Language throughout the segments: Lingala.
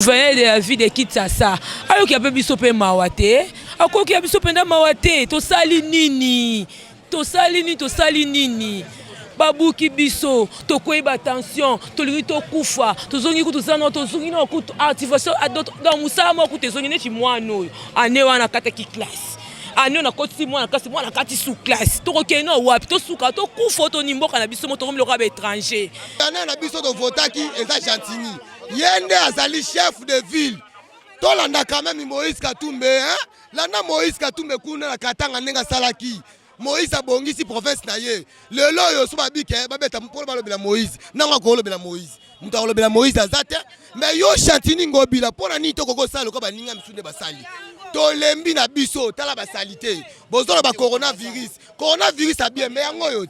Venez de la vie de Kinshasa. Alors qu'il y a peu biso pe mawate. Ako qu'il y a biso pe nda mawate. To sali nini. To sali nini. Babuki biso. To koiba attention. To liri to kufa. To zongi kutu zano. To zongi no kutu activation. Dans Moussa mo kutu zongi ne chi mwano. Ane wana kata ki classe. Ane na koti mwana kasi mwana kati sous classe. To kokeno wapi. To suka to kufa to nimboka na biso mo to komi lokabe étranger. Ane na biso to votaki eza Gentini. Yende azali chef de ville. Tolanda quand même Moïse Katumbe, hein? Landa Moïse Katumbe kuna na katanga nenga salaki. Moïse abongisi province na ye. Lelo yo so babike babeta mpolo balobela Moïse. Nanga ko lobela Moïse. Muta lobela Moïse azate, mais yo Gentini ngobila pona ni to koko sala ko baninga misune basali. Tolembi na biso tala basalite. Bozolo ba coronavirus. Coronavirus a bien mais yango yo.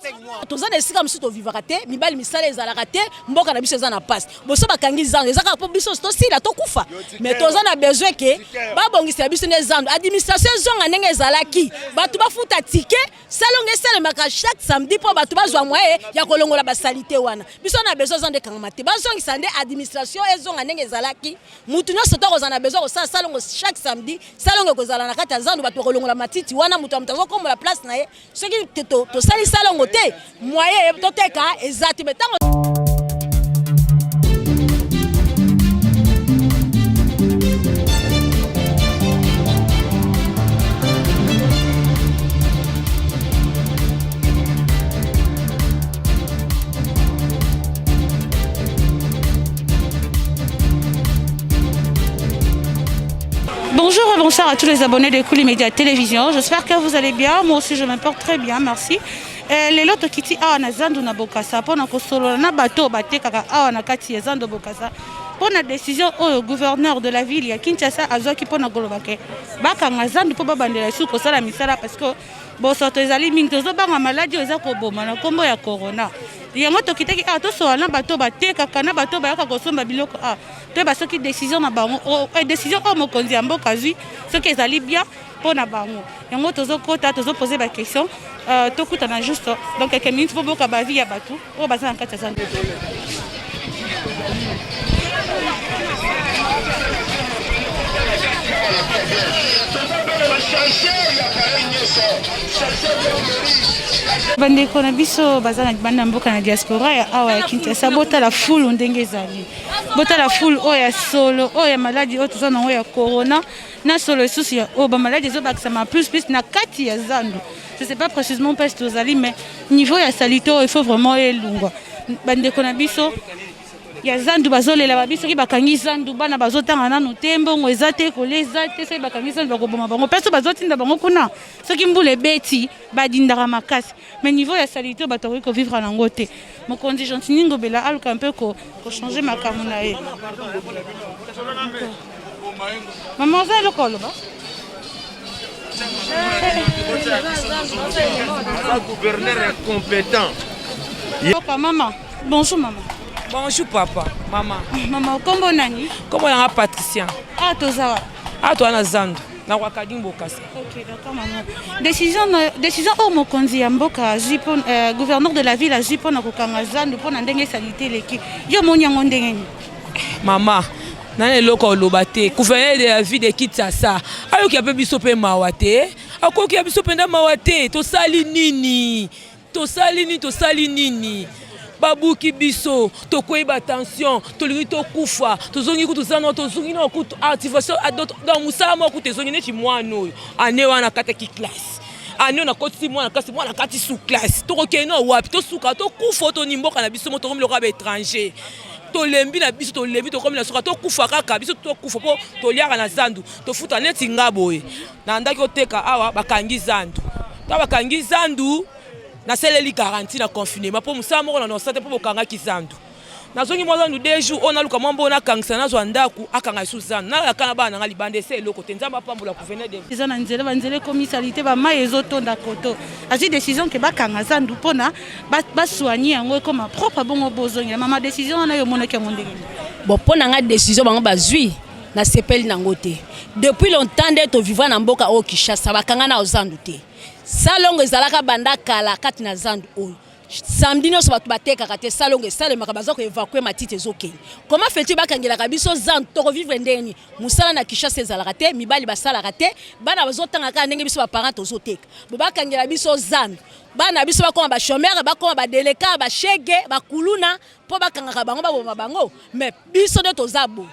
Tozana esika msu to vivaka te, mibali misala ezalaka te, mboka na biso eza na passe. Boso bakangi zango, ezaka po biso to sila to kufa. Mais tozana besoin ke ba bongisa biso ne zango. Administration zonga ndenge ezalaki. Batu bafuta ticket, salonge sala maka chaque samedi po batu bazwa moye ya kolongola basalite wana. Biso na besoin zande kangama te. Bazongi sande administration ezonga ndenge ezalaki. Mutu nyonso to kozana besoin ko salongo chaque samedi. Salongo kozala na kata zandu batu kolongola matiti wana mutu amutazo komo la place na ye. Soki to sali salongo te moye to teka ezati betango. Bonjour et bonsoir à tous les abonnés de Kuli Média Télévision. J'espère que vous allez bien. Moi aussi, je me porte très bien, merci. Les lots qui sont à Zandu na Bokassa, pour notre solo na bateau, batekaka à Nakati Zandu Bokassa. Pour la décision au gouverneur de la ville, il y a Kinshasa Azoki pour na Golobake. Baka Zandu pour babandela sous kosala misala parce que bon sorto ezali mintozo banga maladie ezako boma na kombo ya corona. Yango to kitaki a to so na bateau batekaka na bateau bayaka kosomba biloko a. To ba soki décision na bango décision o mokonzi ya mboka zui soki ezali bien pour na bango. Yango tozo kota tozo poser ba question to kutana juste donc quelques minutes pour boka ba vie ya batu o bazana kata zandu. Bande kona biso bazana banda mboka na diaspora ya awa ya Kinshasa bota la foule ndenge ezali. Bota la foule o ya solo o ya maladie o tozana o ya corona na solo susi ya o ba maladie zo bakisama plus na kati ya zandu. Je sais pas précisément parce que tozali mais niveau ya salito il faut vraiment elungwa. Bande kona biso ya zandu bazolela babiso ki bakangi zandu bana bazotanga nanu tembo ngwezate kolezate sai bakangi zandu bakoboma bango peso bazotinda bango kuna soki mbule beti badindaka makasi mais niveau ya salito batori ko vivre na ngote mokonzi Gentini ngobela aluka un peu ko changer makamu na ye maman za lokolo ba le gouverneur est compétent. Maman, bonjour maman. Bonjour papa, maman. Maman, comment nani? Comment on a Patricia? Ah, tozawa. Ah, toi na zandu. Na wakading bokasa. OK, d'accord maman. Décision au mokonzi ya mboka Jipon gouverneur de la ville a Jipon na kokanga zandu pona ndenge salite leki. Yo monyango ndenge ni. Maman, nane loko lobate, gouverneur de la ville de Kinshasa. Ayo ki ape biso pe mawate. Ako ki ape biso pe nda mawate, to sali nini? To sali nini? Babuki biso, to koiba attention, to liri to kufa, to zongi kutu zano, to zongi no kutu activation dans Moussa mo kutu zongi ne chi mwano. Ane wana kata ki classe. Ane na koti mwana kasi mwana kati sous classe. To kokeno wapi to suka to kufa to nimboka na biso mo to komi lokabe étranger. To lembi na biso to lembi to komi na suka to kufa kaka biso to kufa po to liaka na zandu to futa neti ngaboye. Na ndaki oteka awa bakangi zandu. Ta bakangi zandu na seleli quarantine na confinement pour musa moko na santé pour bokanga kizandu nazongi mwa zandu 2 jours ona luka mwambo na kangisa na zwa ndaku akanga suzandu na kana bana ngali bande se loko tenzamba pambola gouverneur de ils ont nzela banzele commisalité ba mai ezotonda koto asi décision ke bakanga zandu pona ba soigner yango comme propre bongo bozongi mama décision na yo moneke mondenge bon pona nga décision bango bazui na sepeli nangote depuis longtemps de vivre na mboka o Kinshasa bakanga na ozandu te salongo ezalaka banda kala kati na zandu oyo samedi nyonso bato batekaka te salongo esalemaka baza koévacue matiti ezokende. Comment fait-il bakangelaka biso zandu tokovivre ndeni mosala na Kinshasa ezalaka te mibali basalaka te bana bazotanga kaka ndenge biso baparent tozoteka bo bakangela biso zandu bana biso bakoma bachomere bakoma badeleka bashege bakuluna mpo bakangaka bango baboma bango mais biso nde toza bo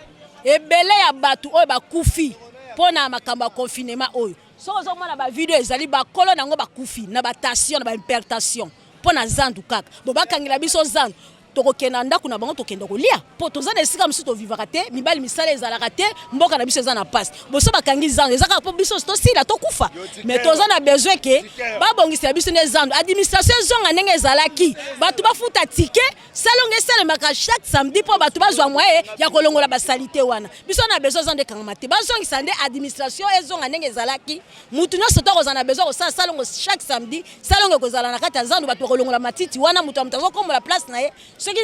ebele ya bato oyo bakufi mpo na makambo ya confinement oyo soko ozomona bavideo ezali bakolo nango bakufi na batension na baimpertation mpo na zandu kaka bo bakangela biso zandu tokokenda ndako na bango tokenda kolia po toza na esika mosusu tovivaka te mibali misala ezalaka te mboka na biso eza na pasi boso bakangi zandu ezaka po biso tosila tokufa mais toza na besoin ke babongisa biso nde zandu administration ezonga ndenge ezalaki bato bafuta tike salongo esalemaka chaque samedi mpo bato bazwa moye ya kolongola basalite wana biso na besoin zandu ekangama te bazongisa nde administration ezonga ndenge ezalaki mutu nyonso tokozala na besoin kosala salongo chaque samedi salongo ekozala na kati ya zandu bato bakolongola matiti wana mutu ya mutu azokombola place na ye soki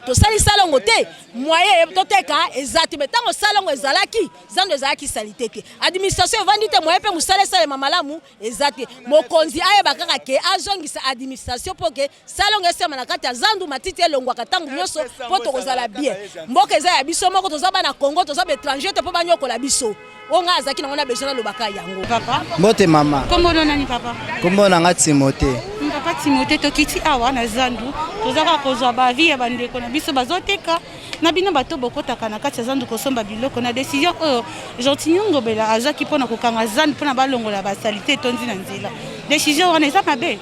tosali salongo te moye toteka ezati mais ntango salongo ezalaki zandu ezalaki salite te administration evandi te moye mpe mosala esalema malamu eza te mokonzi ayeba kaka ke azongisa administration mpo ke salongo esema na kati ya zandu matiti elongwaka ntango nyonso mpo tokozala bien mboka eza ya biso moko toza bana Congo toza baétranger te mpo banyokola biso onga azaki nango na besoin alobaka yango Papa mbote mama kombo nani papa kombo nanga Timote papa Timote tokiti awa na zandu tozaka kozwa bavi ya bandeko na biso bazoteka na bino bato bokotaka na kati ya zandu kosomba biloko na décision oyo Gentil Ngobela azaki mpona kokanga zandu mpona balongola basalite etondi na nzela décision wana eza mabe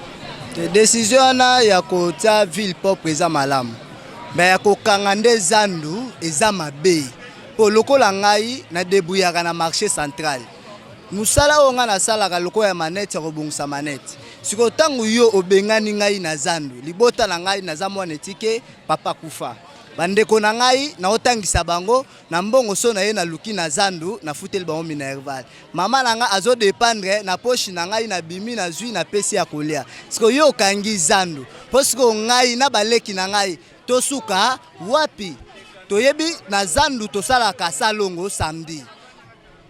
décision wana ya kotia ville propre eza malamu me ya kokanga nde zandu eza mabe po lokola ngai na debuyaka na marché central musala oyo nga nasalaka lokola ya manete ya kobongisa manete siko ntango yo obengani ngai na zandu libota na ngai naza mwana etike papa kufa bandeko na ngai naotangisa bango na mbongo so na ye na luki na zandu na futeli bango minerval mama na nga azodependre na poshi na ngai na bimi na zwi na pesi ya kolia siko yo okangi zandu po siko ngai na baleki na ngai tosuka wapi toyebi na zandu tosalaka salongo samedi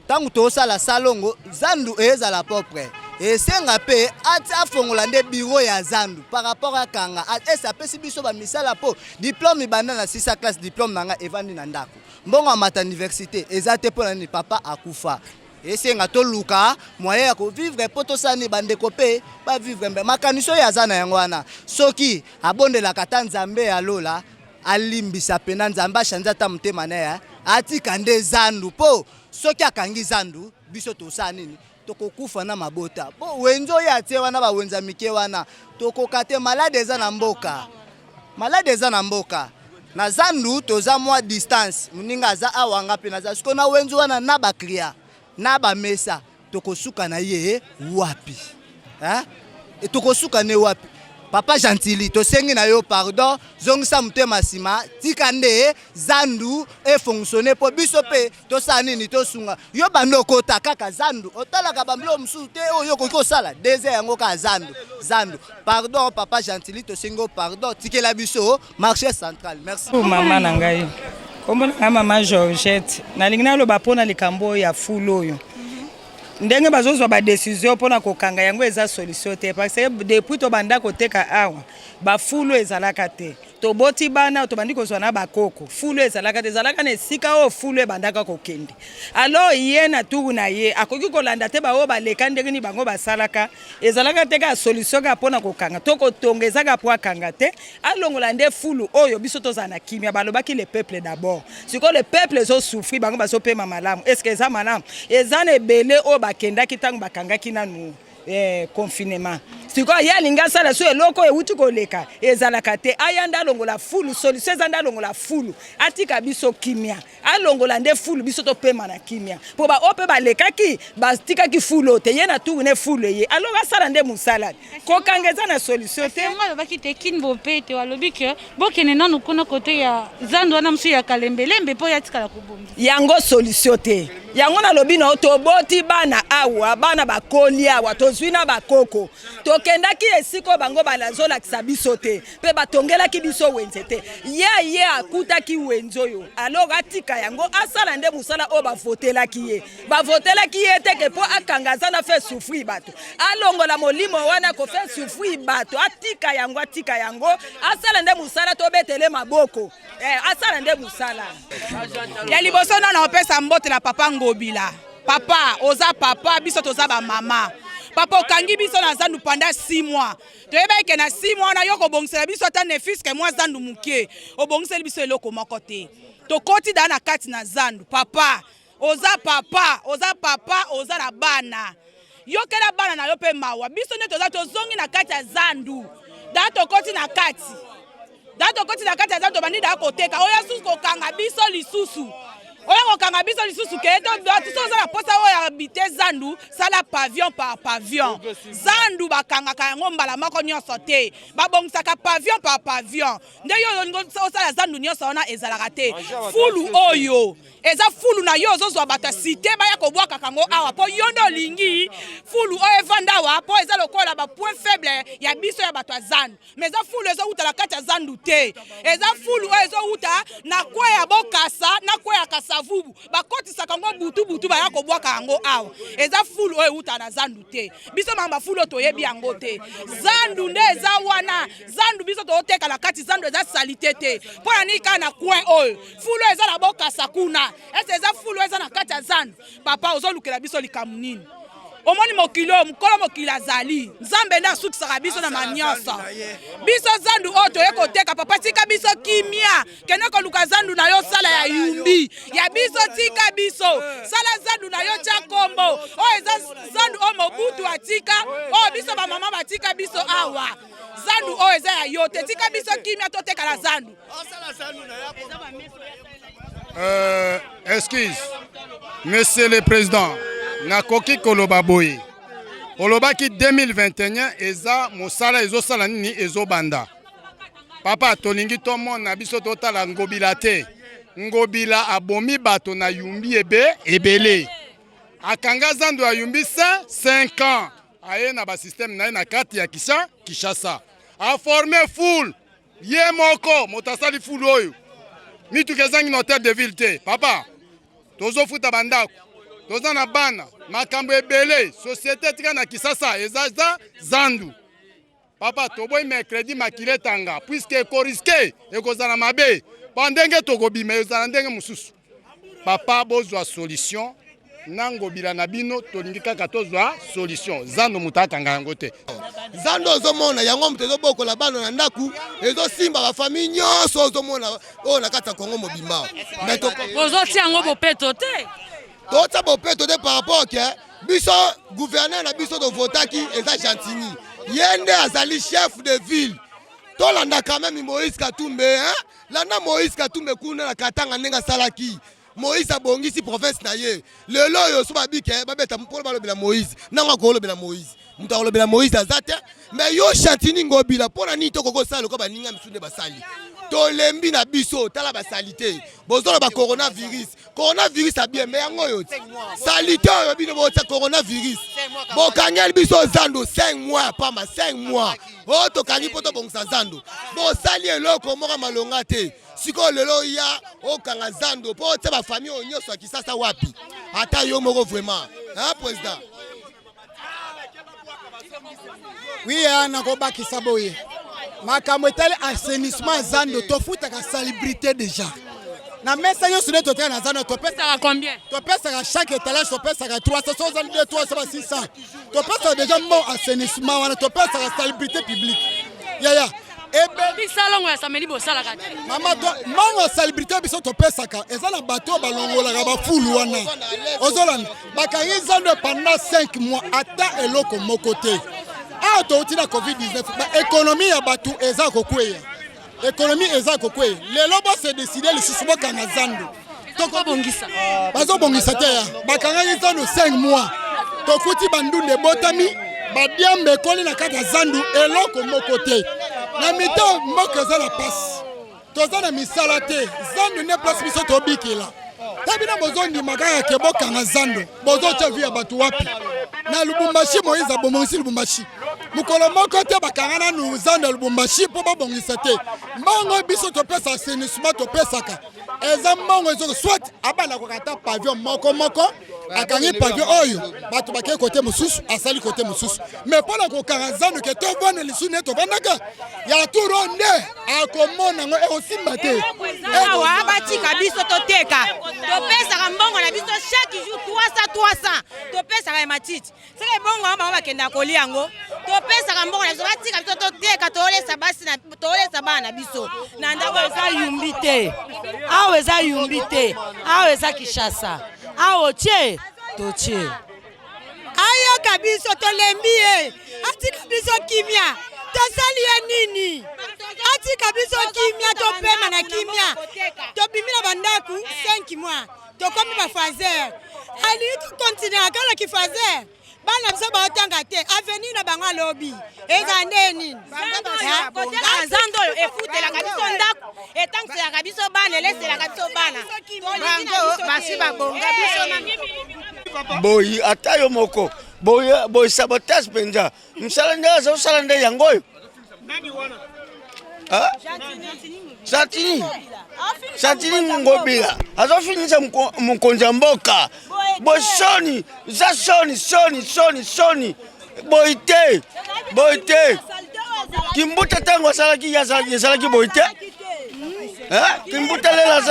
tangu tosala salongo zandu ezala propre esenga pe ati afongola nde biro ya zandu par rapport à kanga esapesi biso ba misala po diplôme banda na 6 classe diplôme nanga evandi na ndako mbongo ya mata université ezate po na ni papa akufa esenga to luka moyen ya ko vivre po to sani bandeko pe ba vivre mbe makaniso ya zana yango wana soki abondela kata nzambe ya lola alimbisa pena nzambe ashanza ta mutema na ya atika nde zandu po soki akangi zandu biso tosala nini tokokufa na mabota bo wenzo ya tie wana ba wenza mike wana tokokate malade eza na mboka malade eza na mboka na zandu toza mwa distance muninga aza awanga pe na za siko na wenzo wana na ba cria na ba mesa tokosuka na ye wapi tokosuka ne wapi papa Gentili tosengi na yo pardon zongisa mutema sima tika nde zandu e fonctionner po biso pe tosala nini tosunga yo bandoko kaka zandu otalaka bamblo musu te oyo koko sala désert yango ka zandu pardon papa Gentili tosengo pardon tikela biso marché central merci mama na ngai kombo na mama Georgette nalingi naloba pona likambo ya fulo oyo ndenge bazozwa ba décision pona kokanga yango eza solution te parce que depuis to banda koteka awa ba fulo ezalaka te to boti bana to bandi kozwa na bakoko fulo ezalaka te ezalaka ne sika o fulo bandaka kokende alors ye na turu na ye akoki kolanda te ba o baleka ndenge ni bango basalaka ezalaka te ka solution ka pona kokanga to kotonga ka po akanga te alongola nde fulo oyo biso toza na kimia balobaki le peuple d'abord siko le peuple zo souffrir bango bazo pema malamu est-ce que eza malamu eza ne belé o bakenda kitango bakanga kinanu confinement siko ya linga sala so eloko euti koleka ezalaka te ayanda longola fulu solution ezanda longola fulu atika biso kimia alongola nde fulu biso to pema na kimia po ba ope balekaki bastika ki fulu te yena tu ne fulu ye alo basala nde musala ko kangeza na solution te ngalo bakite kinbo pete walobi ke bokene nanu kuna kote ya zandu wana msu ya kalembelembe po ya tikala kubongi yango solution te yango nalobi na toboti bana awa bana bakoli awa tozwi na bakoko tokendaki esiko bango bazolakisa biso te mpe batongelaki biso wenze te ye akutaki wenze oyo alors atika yango asala nde mosala oyo bavotelaki ye te ke mpo akanga aza na fe souffrir bato alongola molimo wana kofe souffrir bato atika yango asala nde mosala tobetele maboko asala nde mosala ya liboso nana opesa mbotela papa Ngobila. Papa oza papa biso toza ba mama. Papa okangi biso na zandu pendant 6 mois. Toyeba ke na 6 mois na yoko bongsela biso ata ne fils ke moi zandu mukie. Obongsela biso eloko moko te. Tokoti da na kati na zandu. Papa oza papa oza na bana. Yokela bana na yo pe mawa. Biso ne toza tozongi na kati ya zandu. Da tokoti na kati. Ya zandu bandi da koteka. Oya susu kokanga biso lisusu. Oya kokanga biso lisusu ke to za posa oya habiter zandu sala pavillon par pavillon. Zandu bakanga kango mbala mako nyonso te. Babongisaka pavillon par pavillon. Nde yo sala zandu nyonso ona ezalaka te. Fulu oyo. Eza fulu na yo zozwa bata cité baya kobwaka kango awa po yondo lingi fulu oyo evanda wa po eza lokola ba point faible ya biso ya bato zandu. Mais eza fulu ezo uta la kati ya zandu te. Eza fulu oyo ezo uta na kwa ya bokasa na kwa ya kasavubu. Bakotisa kango butu baya kobwaka kango awa. Eza fulu oyo uta na zandu te. Biso mamba fulu toyebi yango te. Zandu nde eza wana. Zandu biso to oteka la kati zandu eza salite te. Po anika na kwa oyo. Fulu eza la bokasa kuna. Ese eza fulu eza na kati ya zandu. Papa ozolukela biso likamu nini? Omoni mokolo mokila zali. Nzambe nda sukisaka biso na manyoso. Biso zandu oto yeko teka papa tika biso kimia. Kenoko luka zandu na yo sala ya yumbi. Ya biso tika biso. Sala zandu na yo cha kombo. O eza zandu o mobutu atika. O biso ba mama batika biso awa. Zandu o eza ya yote. Tika biso kimia to teka la zandu. Excuse, Monsieur le Président, nakoki koloba boye. Olobaki 2021 eza mosala ezosala nini ezobanda. Papa tolingi tomona biso totala Ngobila te. Ngobila abomi bato na yumbi ebele. Akanga zandu ya yumbi 5 ans. Aye na ba système na na kati ya Kishasa. A formé full. Ye moko motasali full oyo. Mitu kezangi notaire de ville te. Papa, tozo futa bandako. Toza na bana, makambo ebele, société tika na Kisasa, ezaza zandu. Papa, toboy mercredi makile tanga, puisque eko risqué, eko zana mabe, pandenge tokobima, ezana ndenge mususu. Papa, bozwa solution, Ngobila na bino, tolingi kaka tozwa solution. Zandu mutaka yango te. Zandu ozomona yango mtezo boko la bana na ndaku, ezo simba ba famille nyonso ozomona o na kata Kongo mobimba. Mais to ozoti yango bopeto te. Tota bopeto te par rapport ke biso gouverneur na biso to votaki eza Chantini. Yende azali chef de ville. To landa quand même Moïse Katumbe, hein? Landa Moïse Katumbe kuna na katanga nenga salaki. Moïse abongisi province na ye. Lelo yo so babike babeta mpolo balobela Moïse. Nanga ko lobela Moïse. Muta kolobela Moïse azate. Mais yo Chantini Ngobila pona ni to koko sala ko baninga misunde basali. To lembi na biso tala basalite. Bozolo ba coronavirus. Coronavirus a bien mais yango yo. Salite yo bino bo coronavirus. Bo kangel biso zandu 5 mois pas ma 5 mois. O to kangi poto bongsa zandu. Bo sali eloko moka malonga te. Siko lelo ya o kanga zandu po te ba famille onyo so Kisasa wapi. Ata yo moko vraiment. Hein président? Oui, na ko bakisa boye. Makambo etali assainissement zandu to futaka salubrité déjà. Na mesa yo sune to na zandu to pesa combien? To pesa chaque étalage to pesa 300 600. To pesa déjà mon assainissement wana to pesa salubrité publique. Ya. Ebe bisalongo ya samedi bosala kate. Mama to mango salubrité biso to pesa ka ezala bato balongola ka ba fulu wana. Ozolanda bakangi zandu pendant 5 mois ata eloko mokote. Ah, to utina COVID-19, l'économie ya batu eza kokweya. Économie eza kokweya. Lelo bo se décider le sisubo kanga zandu. Toko bongisa. Bazo bongisa te ya. Bakanga zandu 5 mois. Tokuti bandunde botami, badiambe koli na kata zandu eloko mokote. Na mito mboko eza la passe. Toza na misala te. Zandu ne place biso to bikela. tabina bozondima kaka ke bokanga zando bozotya vi ya bato wapi na Lubumbashi Moïse abomongisi Lubumbashi mukolo moko te bakanga nanu zando ya Lubumbashi mpo babongisa te mbongo biso topesa assainissement topesaka eza mbongo ezoko soit abana kokata pavillon moko akangi pavillon oyo bato bakei kote mosusu asali kote mosusu mais mpona kokanga zando ke tovanda lisu ne tovandaka ya turo nde akomona ngo ekosimba te awa batika biso toteka topesaka mbongo na biso chaque jour 300 topesaka ya matiti seke bongo bango bakenda kolia yango topesaka mbongo na biso batika biso toteka tolesa bana na biso na ndako eza yumbi te awa eza yumbi te awa eza Kinshasa awa tie totie ayoka biso tolembi ye atika biso kimia tosali ye nini atika biso kimia topema na kimia tobimi na bandaku 5 mois tokomi bafazer alingi tokontinue akala kifazer bana biso baotanga te avenir na bango alobi eza nde nini zando oyo efutelaka biso ndako etangiselaka biso bana eleselaka biso bana bango basi babonga biso boyi ata yo moko boyi sabotage mpenza msala nde azosala nde yango oyo Santini Ngobila azofinisa mkonzi ya mboka bosoni za soni boite kimbuta tango asalaki yazalaki boite kimbuta lela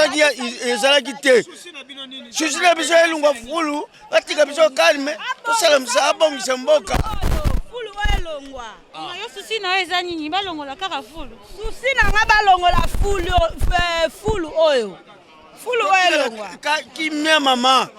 yazalaki te susila biso elungwa fulu batika biso kalme tosala msa bongisa mboka yo susi na eza nini balongola kaka fulu susi na nga balongola fulu oyo elongwa kimia mama.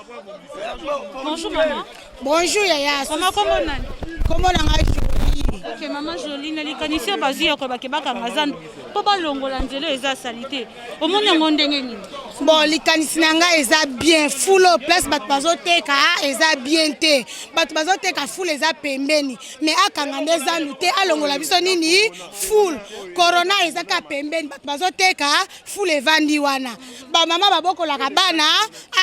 Bonjour maman. Bonjour yaya. Maman kombo nani? Kombo na nga Jolie. Ok maman Jolie na likanisi bazi ya ko bakebaka ngazando po balongola nzelo eza salite omoni yango ndenge nini? Bon likanisi na nga eza bien full place bato bazoteka eza bien te bato bazoteka full eza pembeni mais akanga nde zandu te alongola biso nini full corona eza ka pembeni bato bazoteka full evandi wana ba mama babokolaka bana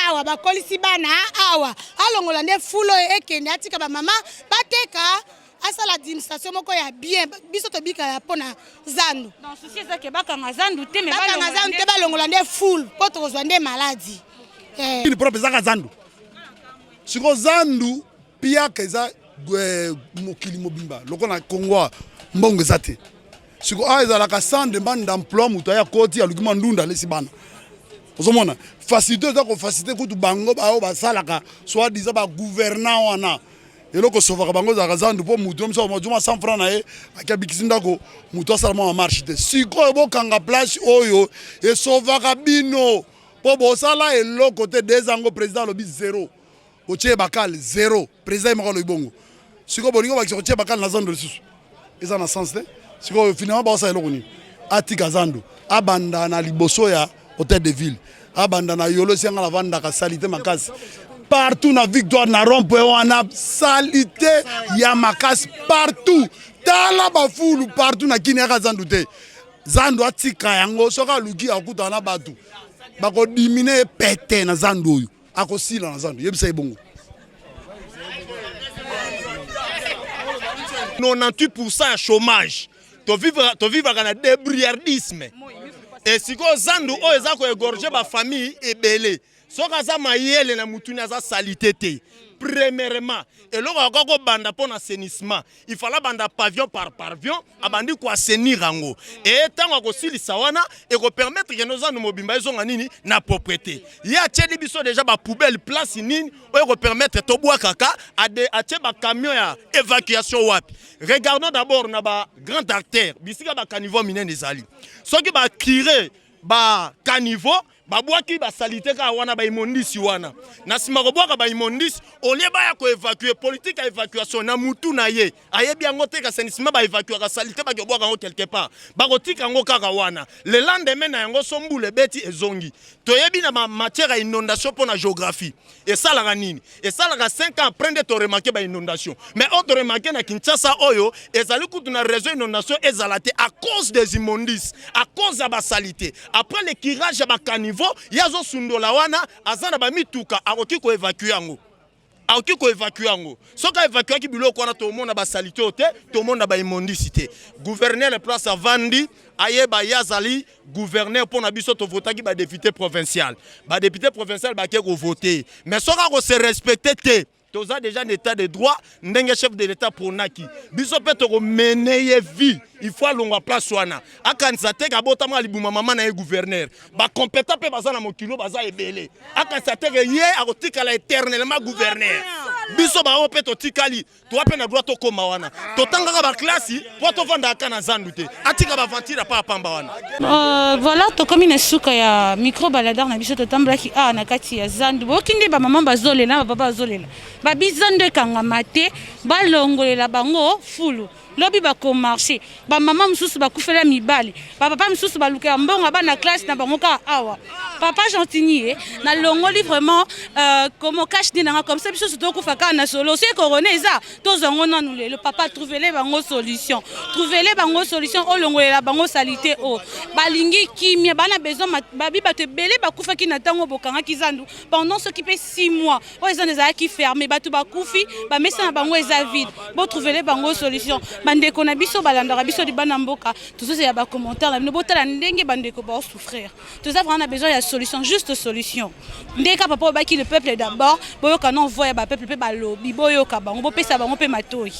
awa bakolisi bana awa alongola nde full ekende atika ba mama bateka asala administration moko ya bien biso tobika ya pona zandu dans souci eza ke bakanga zandu te mais bakanga zandu te balongola nde full po tokozwa nde maladie ini propre ezaka zandu siko zandu piaka eza mokili mobimba loko na Kongo mbongo eza te siko a ezalaka centre demande d'emploi moto aya koti aluki mandunda alesi bana ozomona facilité eza kofacilité kutu bango bao basalaka soit disant bagouvernant wana eloko sovaka bango za zandu po mutu mso mojuma 100 francs na ye akabikisi ndako mutu asalama ma marché te sikoyo bokanga place oyo esovaka bino po bosala eloko te dezango président lobi 0 otie bakal 0 président makalo ibongo sikoyo bolingo bakisi otie bakal na zandu lisusu eza na sens te sikoyo finalement ba osala eloko ni atika zandu abanda na liboso ya hôtel de ville abanda na yolo senga la vanda ka salité makasi partout na victoire na rond-point wana salité ya makasi partout tala bafulu partout na kini aka zandu te zandu atika yango soka luki akuta na batu bako dimine pete na zandu oyo akosila na zandu yebisa ebongo 98% ya chômage to vivre na débrouillardisme et siko zandu oyo eza ko égorger ba famille ebele soka za mayele na mutuni aza salité te premièrement eloko akoko banda pona assainissement il fallait banda pavillon par pavillon abandi ko assainir yango et tango akosilisa wana et ko permettre que nos zandu mobimba ezonga nini na propreté ya tchedi biso déjà ba poubelle place nini oyo ko permettre to bwa kaka atie ba camion ya évacuation wapi. Regardons d'abord na ba grand artère bisika ba caniveau minene ezali soki ba curé ba caniveau babwaki ba salité ka wana ba imondisi wana na sima ko bwaka ba imondisi olie ba ya ko évacuer politique ya évacuation na mutu na ye ayebi yango te ka assainissement ba évacuer ka salité ba ko bwaka ngo quelque part ba ko tika ngo kaka wana le lendemain na yango sombule beti ezongi toyebi na matière ya inondation pour na géographie et ça la nini et ça la 5 ans après de to remarquer ba inondation mais on te remarquer na Kinshasa oyo ezali kutu na réseau inondation ezalate à cause des immondices à cause de ba salité après le curage ba caniveau niveau yazo sundola wana azana ba mituka akoki ko évacuer yango. Akoki ko évacuer yango. Soka évacuer ki biloko wana to mona ba salité ote, to mona ba immondicité. Gouverneur le place avandi ayeba yazali gouverneur pour na biso to voter ki ba député provincial. Ba député provincial ba ke ko voter. Mais soka ko se respecter te. Toza déjà un état de droit, ndenge chef de l'état pour naki. Biso pe to mener vie, il faut longa place wana. Akanza te ka botama libuma mama na gouverneur. Ba compétent pe baza na mokilo baza ebele. Akanza te ye akotika la éternellement gouverneur. Biso ba pe to tikali, to pe na droit to koma wana. To tanga ba classe, po to vanda kana zandu te. Atika ba ventira pa pamba wana. Voilà, to comme une souka ya micro baladar na biso to tambla ki na kati ya zandu. Bokinde ba maman bazolela, ba papa bazolela. Ba bizande kangamate balongolela bango fulu lobi bako marché ba mama mususu bakufela mibali ba papa mususu baluka mbonga ba na classe na bango ka awa papa Gentilly na longoli vraiment comme cache dinanga comme ça biso to kufaka na solo c'est corona eza to zongo nanu le papa trouver bango solution o longolela bango salité o balingi kimia bana besoin babi bato belé bakufa ki na tango bokanga kizandu pendant ce qui fait 6 mois o eza neza ki fermé bato bakufi ba mesa na bango eza vide bo trouver bango solution bandeko na biso balandaka biso di bana mboka tout ça ya ba commentaire na botala ndenge bandeko ba souffrir tout ça vraiment besoin ya solution juste solution ndeka papa ba ki le peuple d'abord boyoka non voya ba peuple pe ba lobi boyoka bango bo pesa bango pe matoi